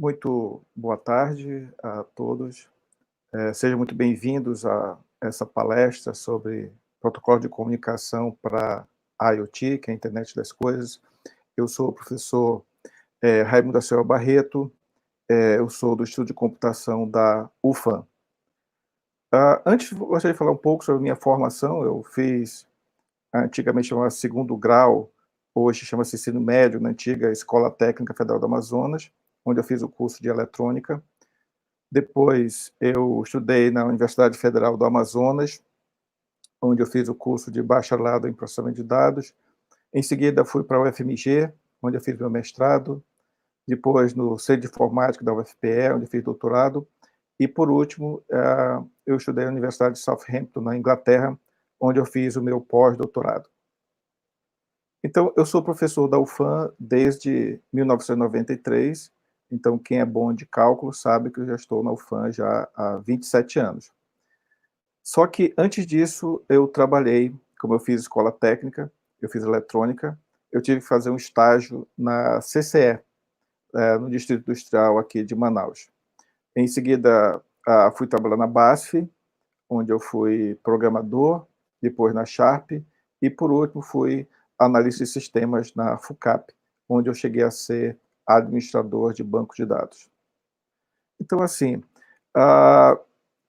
Muito boa tarde a todos. Sejam muito bem-vindos a essa palestra sobre protocolo de comunicação para a IoT, que é a internet das coisas. Eu sou o professor Raimundo da Silva Barreto, eu sou do Instituto de Computação da UFAM. Antes, gostaria de falar um pouco sobre a minha formação. Eu fiz, antigamente chamava segundo grau, hoje chama-se ensino médio, na antiga Escola Técnica Federal do Amazonas, onde eu fiz o curso de eletrônica. Depois eu estudei na Universidade Federal do Amazonas, onde eu fiz o curso de bacharelado em processamento de dados. Em seguida fui para a UFMG, onde eu fiz meu mestrado. Depois no Centro de Informática da UFPE, onde eu fiz doutorado. E por último, eu estudei na Universidade de Southampton, na Inglaterra, onde eu fiz o meu pós-doutorado. Então, eu sou professor da UFAM desde 1993, então quem é bom de cálculo sabe que eu já estou na UFAM já há 27 anos. Só que antes disso, eu trabalhei, como eu fiz escola técnica, eu fiz eletrônica, eu tive que fazer um estágio na CCE, no Distrito Industrial aqui de Manaus. Em seguida, fui trabalhar na BASF, onde eu fui programador, depois na Sharp, e por último fui analista de sistemas na FUCAP, onde eu cheguei a ser administrador de banco de dados. Então, assim,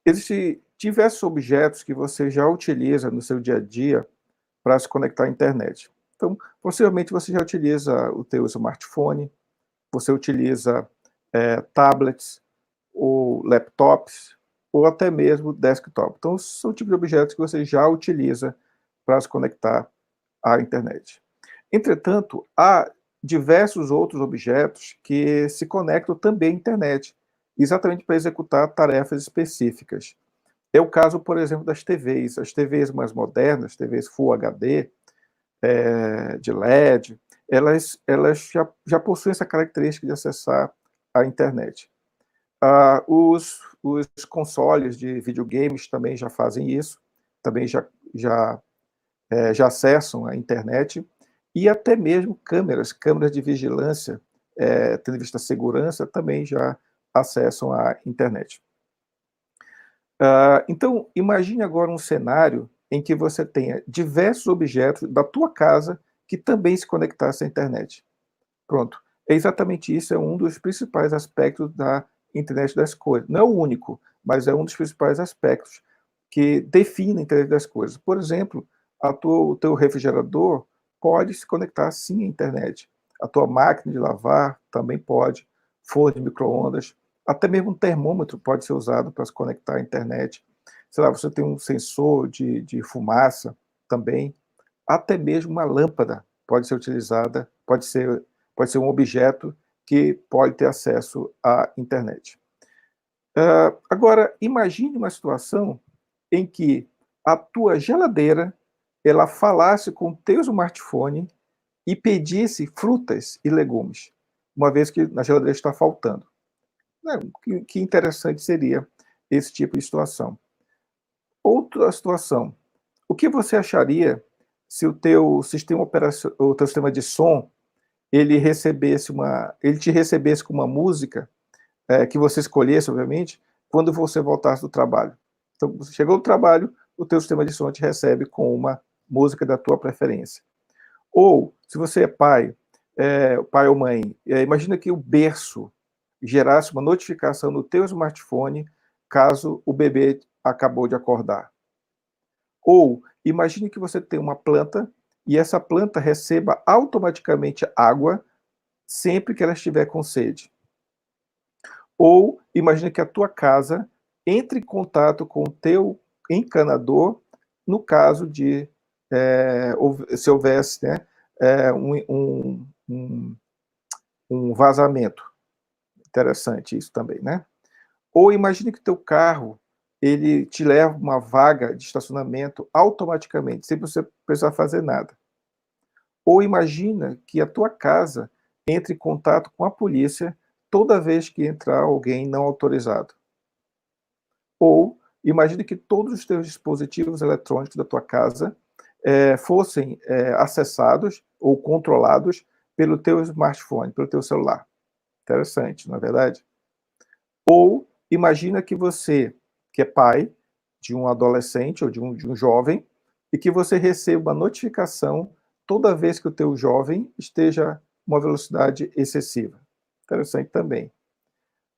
existem diversos objetos que você já utiliza no seu dia a dia para se conectar à internet. Então, possivelmente você já utiliza o teu smartphone, você utiliza tablets, ou laptops, ou até mesmo desktop. Então, são o tipo de objetos que você já utiliza para se conectar à internet. Entretanto, há diversos outros objetos que se conectam também à internet, exatamente para executar tarefas específicas. É o caso, por exemplo, das TVs. As TVs mais modernas, TVs Full HD, de LED, elas já possuem essa característica de acessar a internet. Os consoles de videogames também já fazem isso, também já acessam a internet, e até mesmo câmeras de vigilância, tendo em vista a segurança, também já acessam a internet. Então, imagine agora um cenário em que você tenha diversos objetos da tua casa que também se conectassem à internet. Pronto. É exatamente isso, é um dos principais aspectos da internet das coisas. Não é o único, mas é um dos principais aspectos que define a internet das coisas. Por exemplo, o teu refrigerador pode se conectar sim à internet. A tua máquina de lavar também pode, forno de micro-ondas, até mesmo um termômetro pode ser usado para se conectar à internet. Sei lá, você tem um sensor de fumaça também, até mesmo uma lâmpada pode ser utilizada, pode ser um objeto que pode ter acesso à internet. Agora, imagine uma situação em que a tua geladeira ela falasse com o teu smartphone e pedisse frutas e legumes, uma vez que na geladeira está faltando. Que interessante seria esse tipo de situação. Outra situação, o que você acharia se o teu sistema de som ele te recebesse com uma música que você escolhesse, obviamente, quando você voltasse do trabalho? Então, você chegou do trabalho, o teu sistema de som te recebe com uma música da tua preferência. Ou, se você é pai ou mãe, imagina que o berço gerasse uma notificação no teu smartphone caso o bebê acabou de acordar. Ou, imagine que você tem uma planta e essa planta receba automaticamente água sempre que ela estiver com sede. Ou, imagine que a tua casa entre em contato com o teu encanador no caso de, se houvesse, né, um vazamento. Interessante isso também, né? Ou imagine que o teu carro ele te leva uma vaga de estacionamento automaticamente, sem você precisar fazer nada. Ou imagina que a tua casa entre em contato com a polícia toda vez que entrar alguém não autorizado. Ou imagine que todos os teus dispositivos eletrônicos da tua casa fossem acessados ou controlados pelo teu smartphone, pelo teu celular. Interessante, não é verdade? Ou imagina que você, que é pai de um adolescente ou de um jovem, e que você receba uma notificação toda vez que o teu jovem esteja uma velocidade excessiva. Interessante também.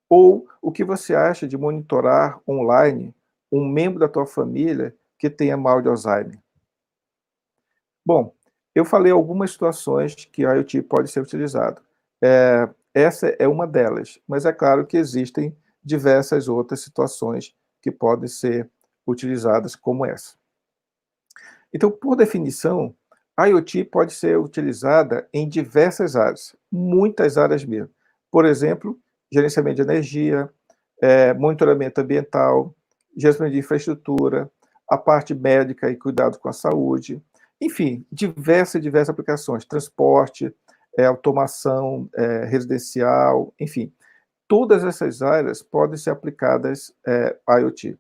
Ou o que você acha de monitorar online um membro da tua família que tenha mal de Alzheimer? Bom, eu falei algumas situações que a IoT pode ser utilizado. Essa é uma delas, mas é claro que existem diversas outras situações que podem ser utilizadas como essa. Então, por definição, a IoT pode ser utilizada em diversas áreas, muitas áreas mesmo. Por exemplo, gerenciamento de energia, monitoramento ambiental, gerenciamento de infraestrutura, a parte médica e cuidado com a saúde, enfim, diversas aplicações, transporte, automação residencial, enfim, todas essas áreas podem ser aplicadas à IoT.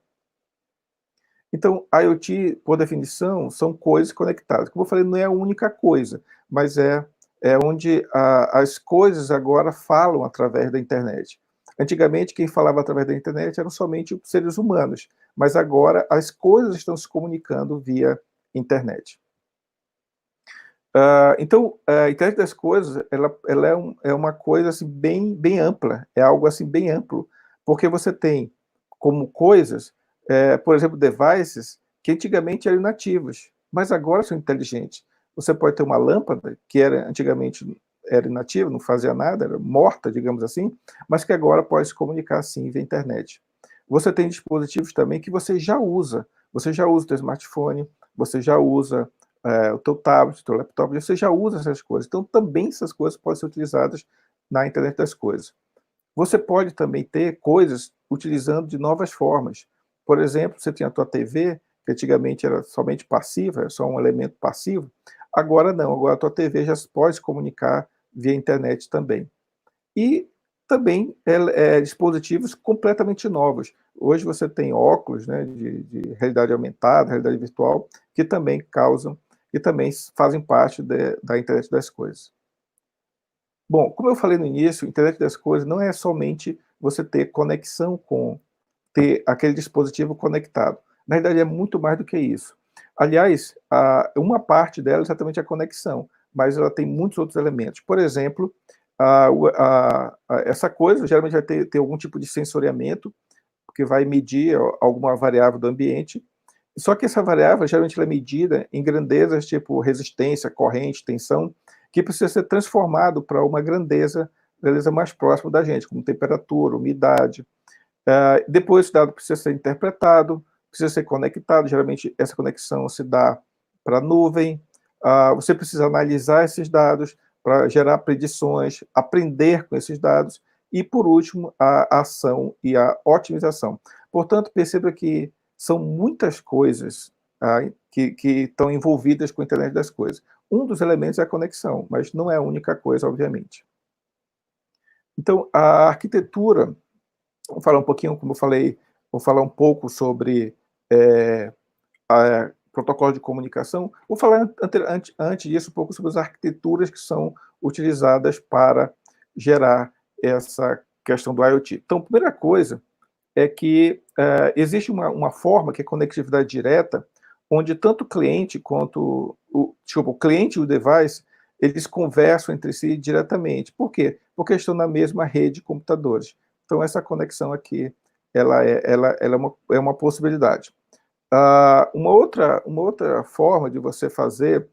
Então, IoT, por definição, são coisas conectadas. Como eu falei, não é a única coisa, mas é onde as coisas agora falam através da internet. Antigamente, quem falava através da internet eram somente os seres humanos, mas agora as coisas estão se comunicando via internet. Então, a internet das coisas, ela é uma coisa assim, bem ampla, é algo assim bem amplo, porque você tem como coisas, por exemplo, devices que antigamente eram inativos, mas agora são inteligentes. Você pode ter uma lâmpada que antigamente era inativa, não fazia nada, era morta, digamos assim, mas que agora pode se comunicar assim via internet. Você tem dispositivos também que você já usa o teu smartphone, você já usa o teu tablet, o teu laptop, você já usa essas coisas. Então, também essas coisas podem ser utilizadas na internet das coisas. Você pode também ter coisas utilizando de novas formas. Por exemplo, você tinha a tua TV, que antigamente era somente passiva, era só um elemento passivo. Agora não, agora a tua TV já pode se comunicar via internet também. E também dispositivos completamente novos. Hoje você tem óculos, né, de realidade aumentada, realidade virtual, que também causam e também fazem parte da internet das coisas. Bom, como eu falei no início, a internet das coisas não é somente você ter aquele dispositivo conectado. Na verdade, é muito mais do que isso. Aliás, uma parte dela é exatamente a conexão, mas ela tem muitos outros elementos. Por exemplo, essa coisa geralmente vai ter algum tipo de sensoriamento, que vai medir alguma variável do ambiente, só que essa variável, geralmente, ela é medida em grandezas tipo resistência, corrente, tensão, que precisa ser transformado para uma grandeza mais próxima da gente, como temperatura, umidade. Depois, esse dado precisa ser interpretado, precisa ser conectado, geralmente essa conexão se dá para a nuvem, você precisa analisar esses dados para gerar predições, aprender com esses dados, e, por último, a ação e a otimização. Portanto, perceba que são muitas coisas que estão envolvidas com a internet das coisas. Um dos elementos é a conexão, mas não é a única coisa, obviamente. Então, a arquitetura, vou falar um pouquinho, como eu falei, vou falar um pouco sobre protocolo de comunicação. Vou falar antes disso um pouco sobre as arquiteturas que são utilizadas para gerar essa questão do IoT. Então, a primeira coisa é que existe uma forma que é conectividade direta, onde tanto o cliente quanto o cliente e o device, eles conversam entre si diretamente. Por quê? Porque estão na mesma rede de computadores. Então, essa conexão aqui, ela é uma possibilidade. Uma outra forma de você fazer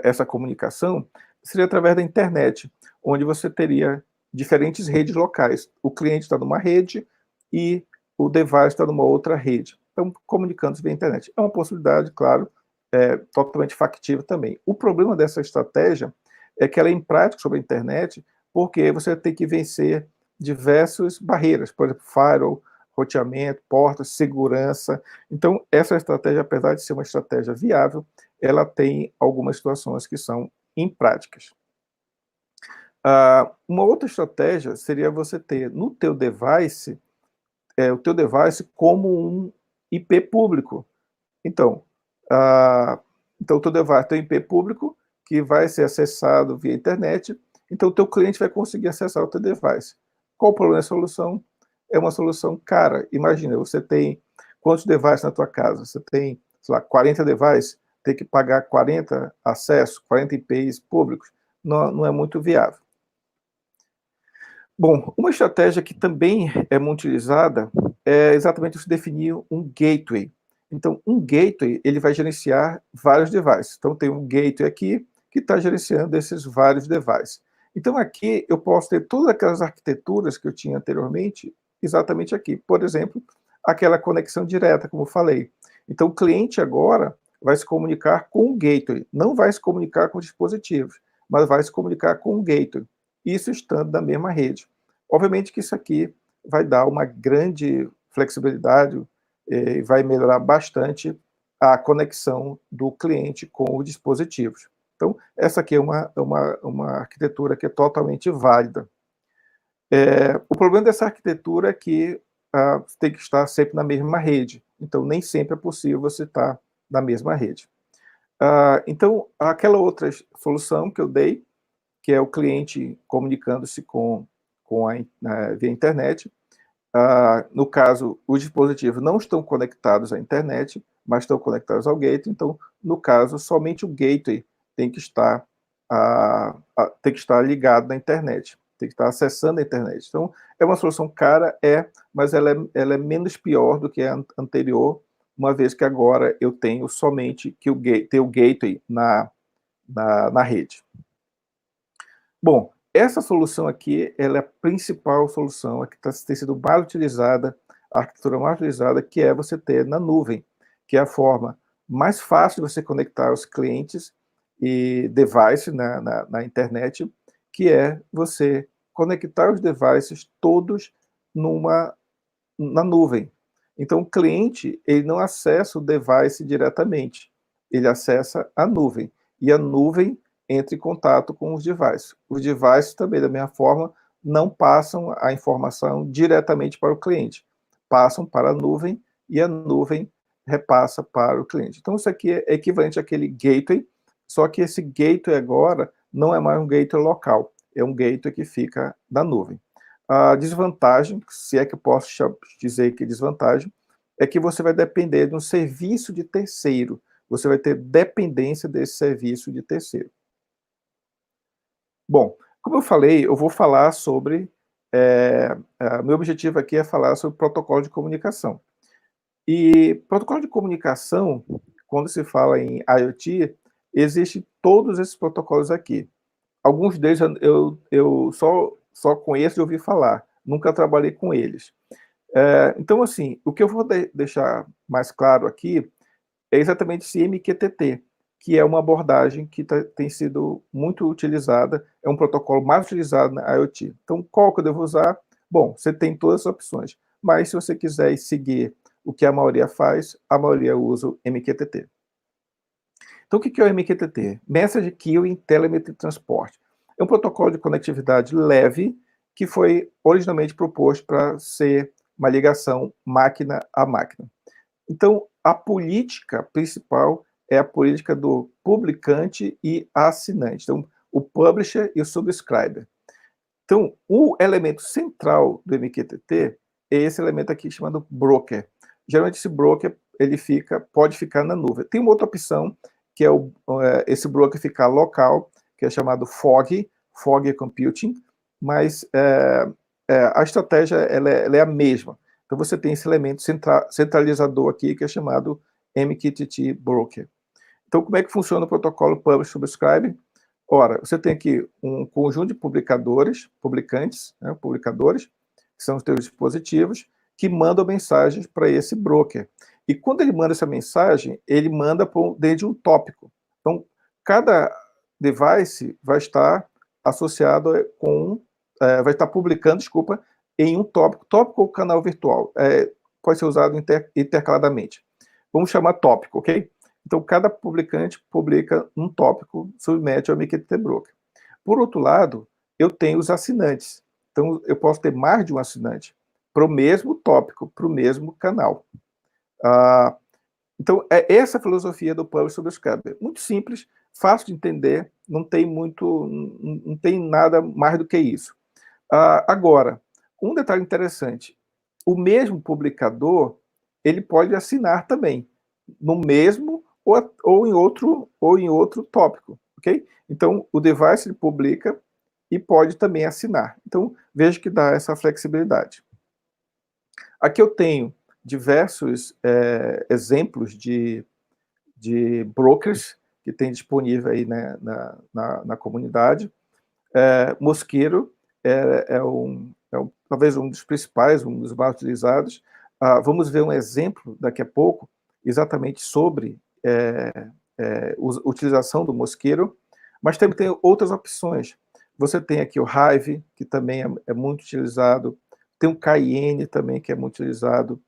essa comunicação seria através da internet, onde você teria diferentes redes locais. O cliente está numa rede e o device está numa outra rede. Então, comunicando-se via internet. É uma possibilidade, claro, totalmente factível também. O problema dessa estratégia é que ela é imprática sobre a internet, porque você tem que vencer diversas barreiras, por exemplo, firewall, roteamento, portas, segurança. Então, essa estratégia, apesar de ser uma estratégia viável, ela tem algumas situações que são impráticas. Uma outra estratégia seria você ter no teu device, o teu device como um IP público. Então, o teu device tem um IP público que vai ser acessado via internet, Então, o teu cliente vai conseguir acessar o teu device. Qual o problema da solução? É uma solução cara. Imagina, você tem quantos devices na tua casa? Você tem, sei lá, 40 devices, tem que pagar 40 acessos, 40 IPs públicos, não é muito viável. Bom, uma estratégia que também é muito utilizada é exatamente você definir um gateway. Então, um gateway, ele vai gerenciar vários devices. Então, tem um gateway aqui que está gerenciando esses vários devices. Então, aqui eu posso ter todas aquelas arquiteturas que eu tinha anteriormente, exatamente aqui. Por exemplo, aquela conexão direta, como eu falei. Então, o cliente agora vai se comunicar com o gateway, não vai se comunicar com os dispositivos, mas vai se comunicar com o gateway, isso estando na mesma rede. Obviamente que isso aqui vai dar uma grande flexibilidade e vai melhorar bastante a conexão do cliente com os dispositivos. Então, essa aqui é uma arquitetura que é totalmente válida. O problema dessa arquitetura é que tem que estar sempre na mesma rede, então nem sempre é possível você estar na mesma rede. Então, aquela outra solução que eu dei, que é o cliente comunicando-se via internet, no caso, os dispositivos não estão conectados à internet, mas estão conectados ao gateway, então, no caso, somente o gateway tem que estar, ligado na internet, tem que estar acessando a internet. Então, é uma solução cara, mas ela é menos pior do que a anterior, uma vez que agora eu tenho somente que ter o gateway na rede. Bom, essa solução aqui, ela é a principal solução, a que tem sido mais utilizada, a arquitetura mais utilizada, que é você ter na nuvem, que é a forma mais fácil de você conectar os clientes e devices na internet, que é você conectar os devices todos na nuvem. Então, o cliente, ele não acessa o device diretamente, ele acessa a nuvem, e a nuvem entra em contato com os devices. Os devices também, da mesma forma, não passam a informação diretamente para o cliente, passam para a nuvem, e a nuvem repassa para o cliente. Então, isso aqui é equivalente àquele gateway, só que esse gateway agora não é mais um gateway local, é um gateway que fica na nuvem. A desvantagem, se é que eu posso dizer que é desvantagem, é que você vai depender de um serviço de terceiro. Você vai ter dependência desse serviço de terceiro. Bom, como eu falei, eu vou falar sobre... meu objetivo aqui é falar sobre protocolo de comunicação. E protocolo de comunicação, quando se fala em IoT, existem todos esses protocolos aqui. Alguns deles eu só conheço de ouvir falar, nunca trabalhei com eles. Então, assim, o que eu vou deixar mais claro aqui é exatamente esse MQTT, que é uma abordagem que tem sido muito utilizada, é um protocolo mais utilizado na IoT. Então, qual que eu devo usar? Bom, você tem todas as opções, mas se você quiser seguir o que a maioria faz, a maioria usa o MQTT. Então, o que é o MQTT? Message Queuing Telemetry Transport. É um protocolo de conectividade leve que foi originalmente proposto para ser uma ligação máquina a máquina. Então, a política principal é a política do publicante e assinante. Então, o publisher e o subscriber. Então, o elemento central do MQTT é esse elemento aqui chamado broker. Geralmente esse broker ele pode ficar na nuvem. Tem uma outra opção, que é esse broker ficar local, que é chamado Fog Computing, mas a estratégia ela é a mesma. Então você tem esse elemento centralizador aqui, que é chamado MQTT Broker. Então, como é que funciona o protocolo Publish Subscribe? Ora, você tem aqui um conjunto de publicantes, né, publicadores, que são os teus dispositivos, que mandam mensagens para esse broker. E quando ele manda essa mensagem, ele manda dentro de um tópico. Então, cada device vai estar associado vai estar publicando, em um tópico. Tópico ou canal virtual. Pode ser usado intercaladamente. Vamos chamar tópico, ok? Então, cada publicante publica um tópico, submete ao MQTT Broker. Por outro lado, eu tenho os assinantes. Então, eu posso ter mais de um assinante para o mesmo tópico, para o mesmo canal. Então, é essa a filosofia do Publish Subscribe. Muito simples, fácil de entender, não tem muito, não tem nada mais do que isso. Agora, um detalhe interessante, o mesmo publicador, ele pode assinar também, no mesmo ou em outro tópico, ok? Então, o device ele publica e pode também assinar. Então, veja que dá essa flexibilidade. Aqui eu tenho diversos exemplos de brokers que tem disponível aí, né, na comunidade. Mosquero talvez um dos principais, um dos mais utilizados. Vamos ver um exemplo daqui a pouco, exatamente sobre utilização do Mosquero, mas também tem outras opções. Você tem aqui o Hive, que também é muito utilizado, tem o Cayenne também, que é muito utilizado,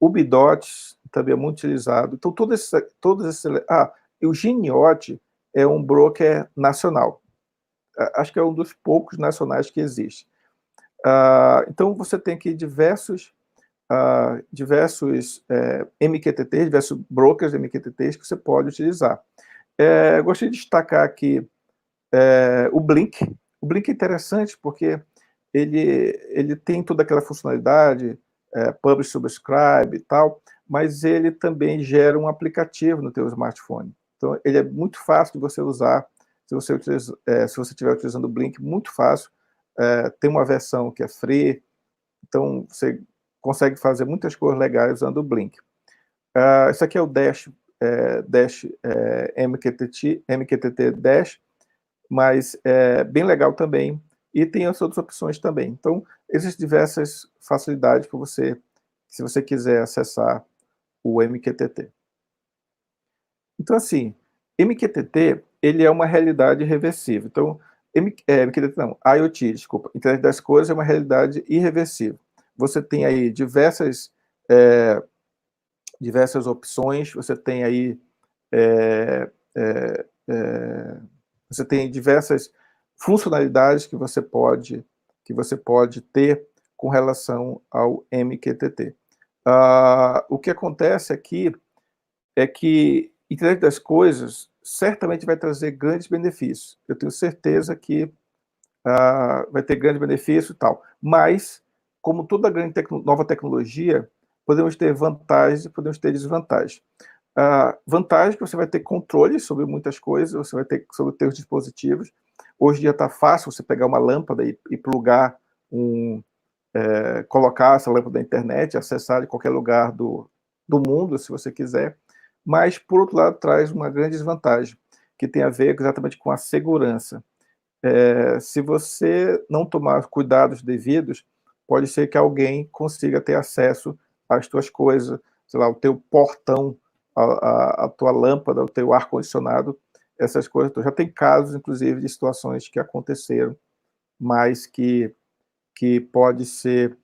o Bidot também é muito utilizado. Então, todos esses... e o Giniot é um broker nacional. Acho que é um dos poucos nacionais que existe. Então, você tem aqui diversos MQTT, diversos brokers MQTTs que você pode utilizar. Gostaria de destacar aqui o Blink. O Blink é interessante porque ele tem toda aquela funcionalidade, Publish, Subscribe e tal, mas ele também gera um aplicativo no teu smartphone. Então, ele é muito fácil de você usar, se você estiver utilizando o Blink, muito fácil. Tem uma versão que é free, então você consegue fazer muitas coisas legais usando o Blink. Esse aqui é o Dash MQTT Dash, mas é bem legal também, e tem as outras opções também. Então, existem diversas facilidades para você, se você quiser acessar o MQTT. Então, assim, MQTT, ele é uma realidade reversível. Então, MQTT não, IoT, desculpa, Internet das Coisas é uma realidade irreversível. Você tem aí diversas opções, você tem aí você tem diversas funcionalidades que você pode ter com relação ao MQTT. O que acontece aqui é que Internet das Coisas certamente vai trazer grandes benefícios. Eu tenho certeza que vai ter grandes benefícios e tal. Mas, como toda grande nova tecnologia, podemos ter vantagens e podemos ter desvantagens. Vantagem que você vai ter controle sobre muitas coisas, você vai ter sobre os seus dispositivos. Hoje em dia está fácil você pegar uma lâmpada e plugar colocar essa lâmpada na internet, acessar de qualquer lugar do mundo, se você quiser. Mas, por outro lado, traz uma grande desvantagem, que tem a ver exatamente com a segurança. Se você não tomar cuidados devidos, pode ser que alguém consiga ter acesso às tuas coisas, sei lá, o teu portão, a tua lâmpada, o teu ar-condicionado, essas coisas. Já tem casos, inclusive, de situações que aconteceram, mas que podem ser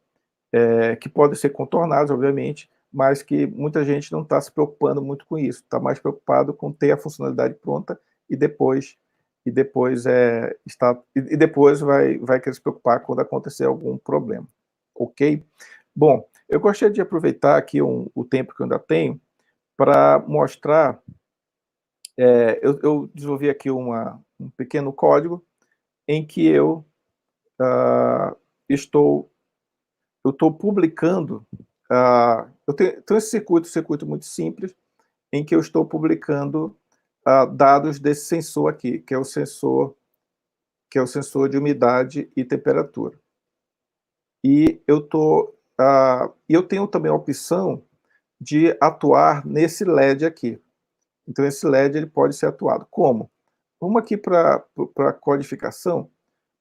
contornados, obviamente, mas que muita gente não está se preocupando muito com isso, está mais preocupado com ter a funcionalidade pronta e depois vai querer se preocupar quando acontecer algum problema, ok? Bom, eu gostaria de aproveitar aqui o tempo que eu ainda tenho para mostrar, eu desenvolvi aqui um pequeno código em que estou publicando, eu tenho esse circuito muito simples, em que eu estou publicando dados desse sensor aqui, que é o sensor de umidade e temperatura. E eu tenho também a opção de atuar nesse LED aqui. Então, esse LED ele pode ser atuado. Como? Vamos aqui para a codificação.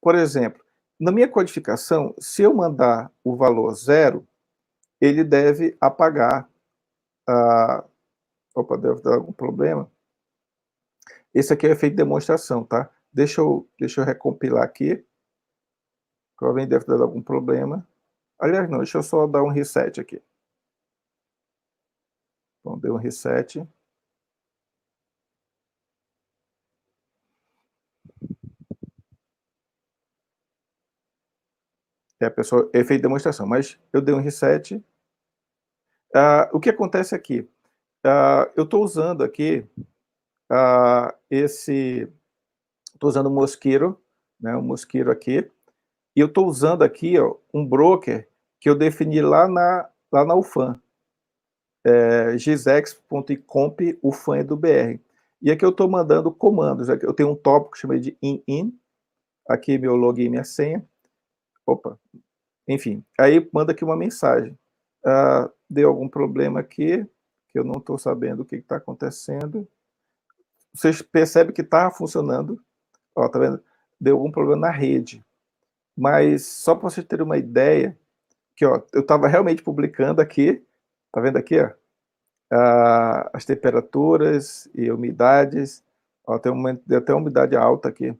Por exemplo, na minha codificação, se eu mandar o valor 0, ele deve apagar. Opa, deve dar algum problema. Esse aqui é o efeito de demonstração, tá? Deixa eu recompilar aqui. Provavelmente deve dar algum problema. Aliás, não, deixa eu só dar um reset aqui. Então, deu um reset. Pessoal, efeito de demonstração, mas eu dei um reset. O que acontece aqui? Eu estou usando aqui estou usando o Mosquiro, né, o Mosquiro aqui, e eu estou usando aqui, ó, um broker que eu defini lá na UFAM, gisex.comp UFAM EduBR. E aqui eu estou mandando comandos, aqui eu tenho um tópico que chamei de in, aqui meu login e minha senha, opa, enfim, aí manda aqui uma mensagem. Deu algum problema aqui, que eu não estou sabendo o que está acontecendo. Vocês percebem que está funcionando, ó, tá vendo? Deu algum problema na rede. Mas só para vocês terem uma ideia, que ó, eu estava realmente publicando aqui, tá vendo aqui, ó, as temperaturas e umidades, ó, deu até uma umidade alta aqui,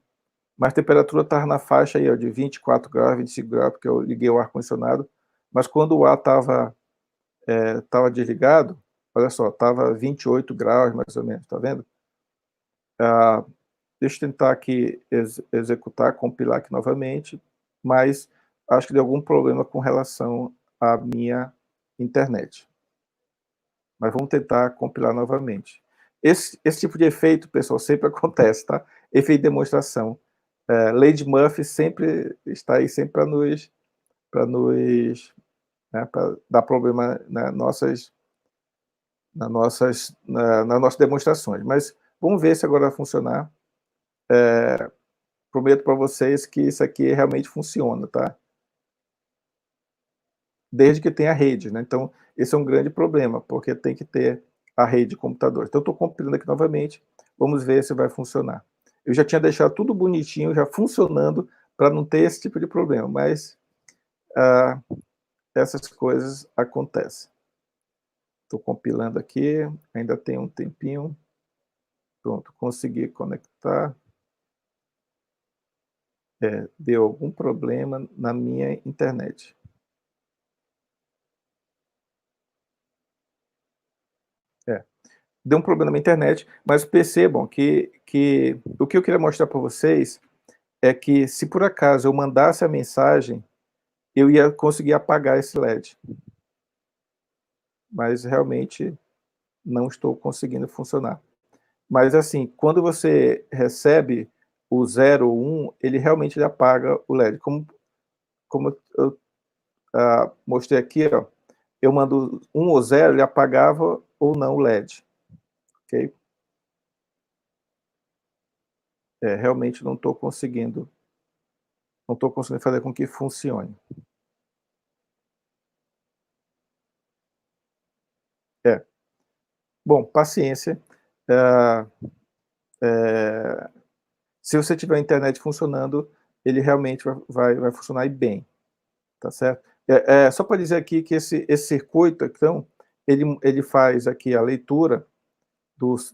mas a temperatura estava na faixa aí, ó, de 24 graus, 25 graus, porque eu liguei o ar-condicionado, mas quando o ar estava desligado, olha só, estava 28 graus mais ou menos, tá vendo? Deixa eu tentar aqui executar, compilar aqui novamente, mas acho que deu algum problema com relação à minha internet. Mas vamos tentar compilar novamente. Esse tipo de efeito, pessoal, sempre acontece, tá? Efeito de demonstração. Lady Murphy sempre está aí sempre para nos né, para dar problema nas nossas demonstrações. Mas vamos ver se agora vai funcionar. Prometo para vocês que isso aqui realmente funciona, tá? Desde que tenha rede, né? Então, esse é um grande problema, porque tem que ter a rede de computador. Então, eu estou compilando aqui novamente, vamos ver se vai funcionar. Eu já tinha deixado tudo bonitinho, já funcionando, para não ter esse tipo de problema, mas essas coisas acontecem. Estou compilando aqui, ainda tem um tempinho. Pronto, consegui conectar. Deu algum problema na minha internet. Deu um problema na minha internet, mas percebam que o que eu queria mostrar para vocês é que, se por acaso eu mandasse a mensagem, eu ia conseguir apagar esse LED. Mas realmente não estou conseguindo funcionar. Mas assim, quando você recebe o 0 ou 1, ele realmente apaga o LED. Como eu mostrei aqui, ó, eu mando 1 ou 0, ele apagava ou não o LED. Ok? Realmente não estou conseguindo fazer com que funcione. É. Bom, paciência. Ah, se você tiver a internet funcionando, ele realmente vai funcionar bem, tá certo? Só para dizer aqui que esse circuito, então, ele faz aqui a leitura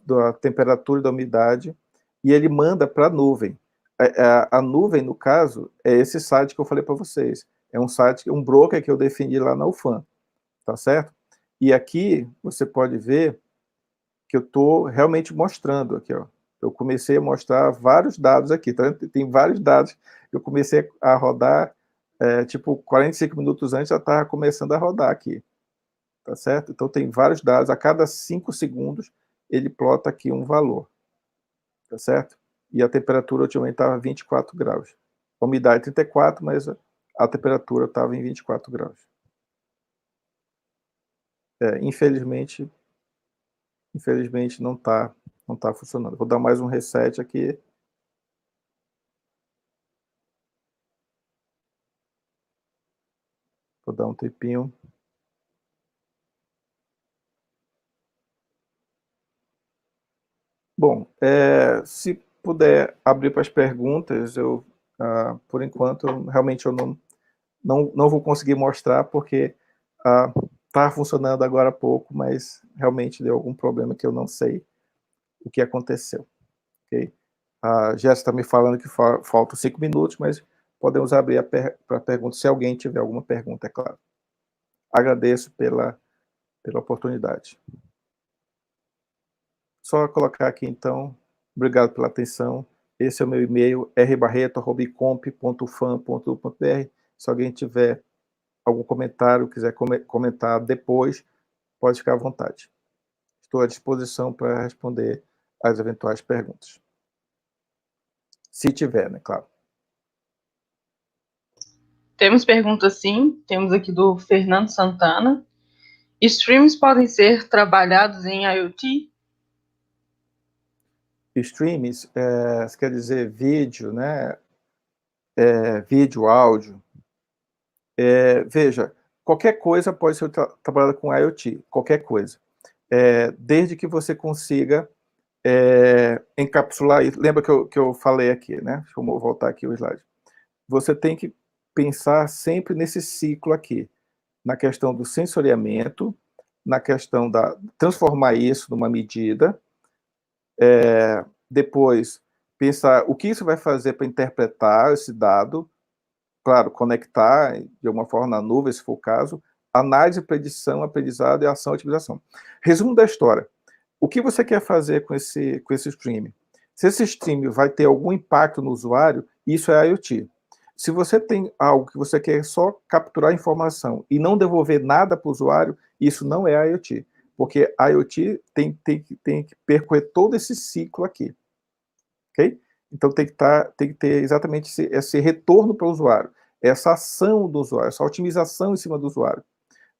da temperatura e da umidade, e ele manda para a nuvem. A nuvem, no caso, é esse site que eu falei para vocês. É um site, um broker que eu defini lá na UFAM, tá certo? E aqui você pode ver que eu estou realmente mostrando aqui, ó. Eu comecei a mostrar vários dados aqui, tá vendo? Tem vários dados. Eu comecei a rodar, tipo, 45 minutos antes já estava começando a rodar aqui, tá certo? Então tem vários dados, a cada 5 segundos ele plota aqui um valor, tá certo? E a temperatura ultimamente estava 24 graus. A umidade 34, mas a temperatura estava em 24 graus. Infelizmente não tá funcionando. Vou dar mais um reset aqui. Vou dar um tempinho. Bom, se puder abrir para as perguntas, por enquanto, realmente eu não vou conseguir mostrar, porque está funcionando agora há pouco, mas realmente deu algum problema que eu não sei o que aconteceu. Ok? A Jéssica está me falando que faltam 5 minutos, mas podemos abrir para perguntas, se alguém tiver alguma pergunta, é claro. Agradeço pela oportunidade. Só colocar aqui, então, obrigado pela atenção. Esse é o meu e-mail, rbarreto@comp.ufam.br. Se alguém tiver algum comentário, quiser comentar depois, pode ficar à vontade. Estou à disposição para responder as eventuais perguntas. Se tiver, né, claro. Temos perguntas sim, temos aqui do Fernando Santana. Streams podem ser trabalhados em IoT? Streams, quer dizer vídeo, né? Vídeo, áudio. Veja, qualquer coisa pode ser trabalhada com IoT, qualquer coisa. Desde que você consiga encapsular isso. Lembra que eu falei aqui, né? Deixa eu voltar aqui o slide. Você tem que pensar sempre nesse ciclo aqui, na questão do sensoriamento, na questão da transformar isso numa medida, depois pensar o que isso vai fazer para interpretar esse dado, claro, conectar de alguma forma na nuvem, se for o caso, análise, predição, aprendizado e ação e otimização. Resumo da história. O que você quer fazer com esse streaming? Se esse streaming vai ter algum impacto no usuário, isso é IoT. Se você tem algo que você quer só capturar informação e não devolver nada para o usuário, isso não é IoT, porque IoT tem que percorrer todo esse ciclo aqui, ok? Então tem que ter exatamente esse retorno para o usuário, essa ação do usuário, essa otimização em cima do usuário.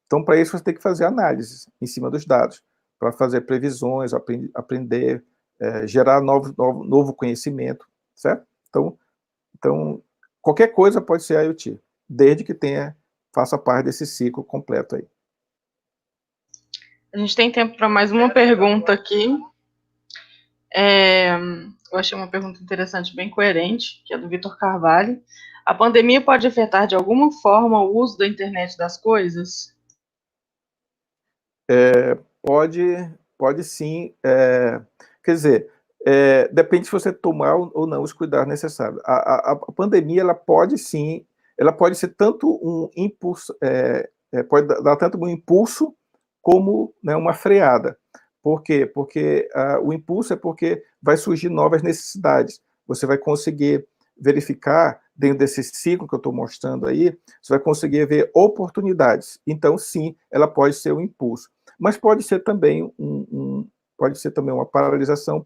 Então, para isso, você tem que fazer análises em cima dos dados, para fazer previsões, aprender, gerar novo conhecimento, certo? Então, qualquer coisa pode ser IoT, desde que faça parte desse ciclo completo aí. A gente tem tempo para mais uma pergunta aqui. Eu achei uma pergunta interessante, bem coerente, que é do Vitor Carvalho. A pandemia pode afetar de alguma forma o uso da internet das coisas? Pode sim. Quer dizer, depende se você tomar ou não os cuidados necessários. A pandemia, ela pode sim, ela pode ser tanto um impulso, pode dar tanto um impulso como, né, uma freada. Por quê? Porque o impulso é porque vai surgir novas necessidades. Você vai conseguir verificar, dentro desse ciclo que eu estou mostrando aí, você vai conseguir ver oportunidades. Então, sim, ela pode ser um impulso. Mas pode ser também uma paralisação,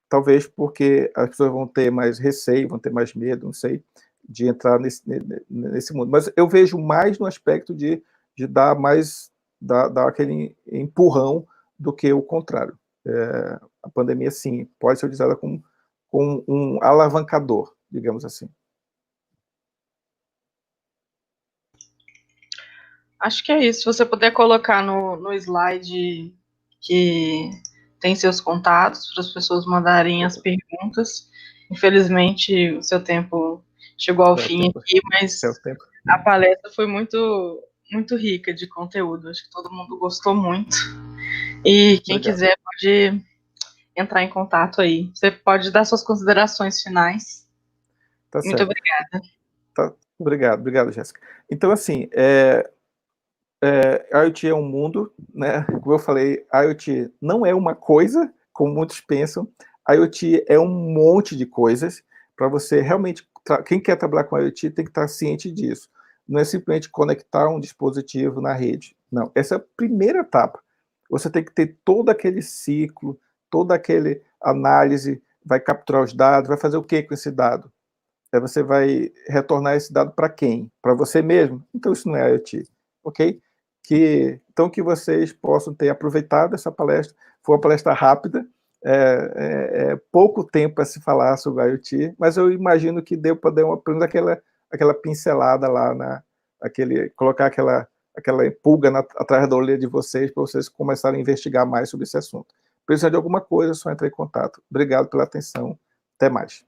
talvez porque as pessoas vão ter mais receio, vão ter mais medo, não sei, de entrar nesse mundo. Mas eu vejo mais no aspecto de dar dar aquele empurrão do que o contrário. A pandemia, sim, pode ser utilizada como um alavancador, digamos assim. Acho que é isso. Se você puder colocar no slide que tem seus contatos para as pessoas mandarem as perguntas. Infelizmente, o seu tempo chegou ao fim aqui, mas a palestra foi muito, muito rica de conteúdo. Acho que todo mundo gostou muito. E quem quiser pode entrar em contato aí. Você pode dar suas considerações finais. Tá muito certo. obrigada. Obrigado, Jéssica. Então, assim, IoT é um mundo, né? Como eu falei, IoT não é uma coisa, como muitos pensam. IoT é um monte de coisas. Para você realmente, quem quer trabalhar com IoT tem que estar ciente disso. Não é simplesmente conectar um dispositivo na rede. Não, essa é a primeira etapa. Você tem que ter todo aquele ciclo, toda aquele análise, vai capturar os dados, vai fazer o que com esse dado? Você vai retornar esse dado para quem? Para você mesmo? Então isso não é IoT, ok? Então que vocês possam ter aproveitado essa palestra. Foi uma palestra rápida, pouco tempo para se falar sobre IoT, mas eu imagino que deu para dar pelo menos aquela pincelada lá, colocar aquela pulga atrás da orelha de vocês, para vocês começarem a investigar mais sobre esse assunto. Precisando de alguma coisa, é só entrar em contato. Obrigado pela atenção. Até mais.